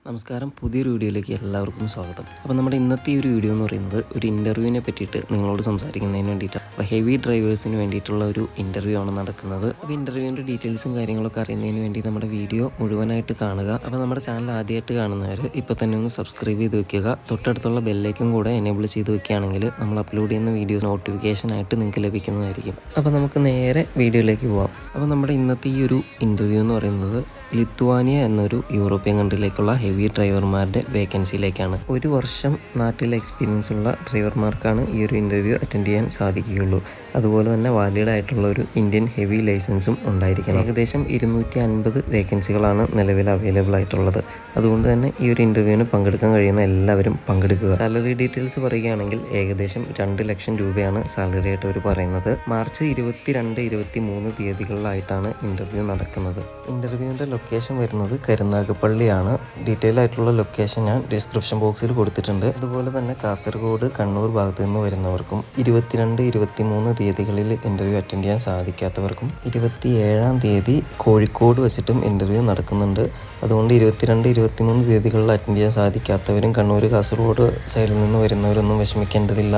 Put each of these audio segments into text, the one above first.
നമസ്കാരം, പുതിയൊരു വീഡിയോയിലേക്ക് എല്ലാവർക്കും സ്വാഗതം. അപ്പോൾ നമ്മുടെ ഇന്നത്തെ ഈ ഒരു വീഡിയോ എന്ന് പറയുന്നത് ഒരു ഇൻ്റർവ്യൂവിനെ പറ്റിയിട്ട് നിങ്ങളോട് സംസാരിക്കുന്നതിന് വേണ്ടിയിട്ടാണ്. അപ്പോൾ ഹെവി ഡ്രൈവേഴ്സിന് വേണ്ടിയിട്ടുള്ള ഒരു ഇൻ്റർവ്യൂ ആണ് നടക്കുന്നത്. അപ്പോൾ ഇൻ്റർവ്യൂവിൻ്റെ ഡീറ്റെയിൽസും കാര്യങ്ങളൊക്കെ അറിയുന്നതിന് വേണ്ടി നമ്മുടെ വീഡിയോ മുഴുവനായിട്ട് കാണുക. അപ്പോൾ നമ്മുടെ ചാനൽ ആദ്യമായിട്ട് കാണുന്നവർ ഇപ്പോൾ തന്നെ ഒന്ന് സബ്സ്ക്രൈബ് ചെയ്ത് വെക്കുക. തൊട്ടടുത്തുള്ള ബെല്ലേക്കും കൂടെ എനേബിൾ ചെയ്ത് വെക്കുകയാണെങ്കിൽ നമ്മൾ അപ്ലോഡ് ചെയ്യുന്ന വീഡിയോസ് നോട്ടിഫിക്കേഷനായിട്ട് നിങ്ങൾക്ക് ലഭിക്കുന്നതായിരിക്കും. അപ്പോൾ നമുക്ക് നേരെ വീഡിയോയിലേക്ക് പോകാം. അപ്പോൾ നമ്മുടെ ഇന്നത്തെ ഈ ഒരു ഇൻ്റർവ്യൂ എന്ന് പറയുന്നത് ലിത്വാനിയ എന്നൊരു യൂറോപ്യൻ കൺട്രിയിലേക്കുള്ള ഹെവി ഡ്രൈവർമാരുടെ വേക്കൻസിയിലേക്കാണ്. ഒരു വർഷം നാട്ടിലെ എക്സ്പീരിയൻസ് ഉള്ള ഡ്രൈവർമാർക്കാണ് ഈ ഒരു ഇൻ്റർവ്യൂ അറ്റൻഡ് ചെയ്യാൻ സാധിക്കുകയുള്ളൂ. അതുപോലെ തന്നെ വാലിഡ് ആയിട്ടുള്ള ഒരു ഇന്ത്യൻ ഹെവി ലൈസൻസും ഉണ്ടായിരിക്കണം. ഏകദേശം 250 വേക്കൻസികളാണ് നിലവിൽ അവൈലബിൾ ആയിട്ടുള്ളത്. അതുകൊണ്ട് തന്നെ ഈ ഒരു ഇൻ്റർവ്യൂവിന് പങ്കെടുക്കാൻ കഴിയുന്ന എല്ലാവരും പങ്കെടുക്കുക. സാലറി ഡീറ്റെയിൽസ് പറയുകയാണെങ്കിൽ ഏകദേശം 2 ലക്ഷം രൂപയാണ് സാലറി ആയിട്ട് അവർ പറയുന്നത്. മാർച്ച് 22, 23 തീയതികളിലായിട്ടാണ് ഇൻ്റർവ്യൂ നടക്കുന്നത്. ഇൻ്റർവ്യൂവിൻ്റെ ലൊക്കേഷൻ വരുന്നത് കരുനാഗപ്പള്ളിയാണ്. ഡീറ്റെയിൽ ആയിട്ടുള്ള ലൊക്കേഷൻ ഞാൻ ഡിസ്ക്രിപ്ഷൻ ബോക്സിൽ കൊടുത്തിട്ടുണ്ട്. അതുപോലെ തന്നെ കാസർഗോഡ്, കണ്ണൂർ ഭാഗത്ത് നിന്ന് വരുന്നവർക്കും 22, 23 തീയതികളിൽ ഇൻ്റർവ്യൂ അറ്റൻഡ് ചെയ്യാൻ സാധിക്കാത്തവർക്കും 27-ാം തീയതി കോഴിക്കോട് വെച്ചിട്ടും ഇൻ്റർവ്യൂ നടക്കുന്നുണ്ട്. അതുകൊണ്ട് 22, 23 തീയതികളിൽ അറ്റൻഡ് ചെയ്യാൻ സാധിക്കാത്തവരും കണ്ണൂർ, കാസർഗോഡ് സൈഡിൽ നിന്ന് വരുന്നവരൊന്നും വിഷമിക്കേണ്ടതില്ല.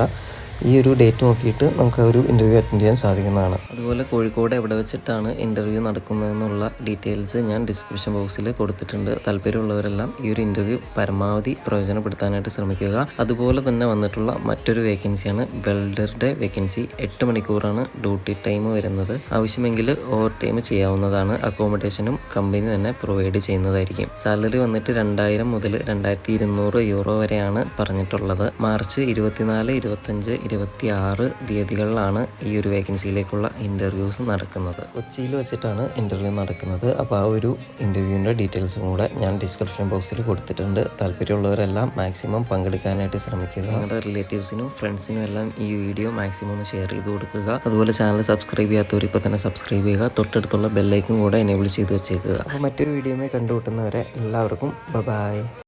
ഈ ഒരു ഡേറ്റ് നോക്കിയിട്ട് നമുക്ക് ഒരു ഇൻ്റർവ്യൂ അറ്റൻഡ് ചെയ്യാൻ സാധിക്കുന്നതാണ്. അതുപോലെ കോഴിക്കോട് എവിടെ വെച്ചിട്ടാണ് ഇൻ്റർവ്യൂ നടക്കുന്നതെന്നുള്ള ഡീറ്റെയിൽസ് ഞാൻ ഡിസ്ക്രിപ്ഷൻ ബോക്സിൽ കൊടുത്തിട്ടുണ്ട്. താല്പര്യമുള്ളവരെല്ലാം ഈ ഒരു ഇൻ്റർവ്യൂ പരമാവധി പ്രയോജനപ്പെടുത്താനായിട്ട് ശ്രമിക്കുക. അതുപോലെ തന്നെ വന്നിട്ടുള്ള മറ്റൊരു വേക്കൻസിയാണ് വെൽഡറുടെ വേക്കൻസി. 8 മണിക്കൂറാണ് ഡ്യൂട്ടി ടൈം വരുന്നത്. ആവശ്യമെങ്കിൽ ഓവർ ടൈം ചെയ്യാവുന്നതാണ്. അക്കോമഡേഷനും കമ്പനി തന്നെ പ്രൊവൈഡ് ചെയ്യുന്നതായിരിക്കും. സാലറി വന്നിട്ട് 2000 മുതൽ 2200 യൂറോ വരെയാണ് പറഞ്ഞിട്ടുള്ളത്. മാർച്ച് 24, 25, 26 തീയതികളിലാണ് ഈ ഒരു വേക്കൻസിയിലേക്കുള്ള ഇൻ്റർവ്യൂസ് നടക്കുന്നത്. കൊച്ചിയിൽ വെച്ചിട്ടാണ് ഇൻ്റർവ്യൂ നടക്കുന്നത്. അപ്പോൾ ആ ഒരു ഇൻ്റർവ്യൂവിൻ്റെ ഡീറ്റെയിൽസും കൂടെ ഞാൻ ഡിസ്ക്രിപ്ഷൻ ബോക്സിൽ കൊടുത്തിട്ടുണ്ട്. താല്പര്യമുള്ളവരെല്ലാം മാക്സിമം പങ്കെടുക്കാനായിട്ട് ശ്രമിക്കുക. നിങ്ങളുടെ റിലേറ്റീവ്സിനും ഫ്രണ്ട്സിനും എല്ലാം ഈ വീഡിയോ മാക്സിമം ഒന്ന് ഷെയർ ചെയ്ത് കൊടുക്കുക. അതുപോലെ ചാനൽ സബ്സ്ക്രൈബ് ചെയ്യാത്തവർ ഇപ്പോൾ തന്നെ സബ്സ്ക്രൈബ് ചെയ്യുക. തൊട്ടടുത്തുള്ള ബെല്ലൈക്കും കൂടെ എനേബിൾ ചെയ്ത് വെച്ചേക്കുക. അപ്പോൾ മറ്റൊരു വീഡിയോയുമായി കണ്ടുമുട്ടുന്നവരെ എല്ലാവർക്കും ബൈ.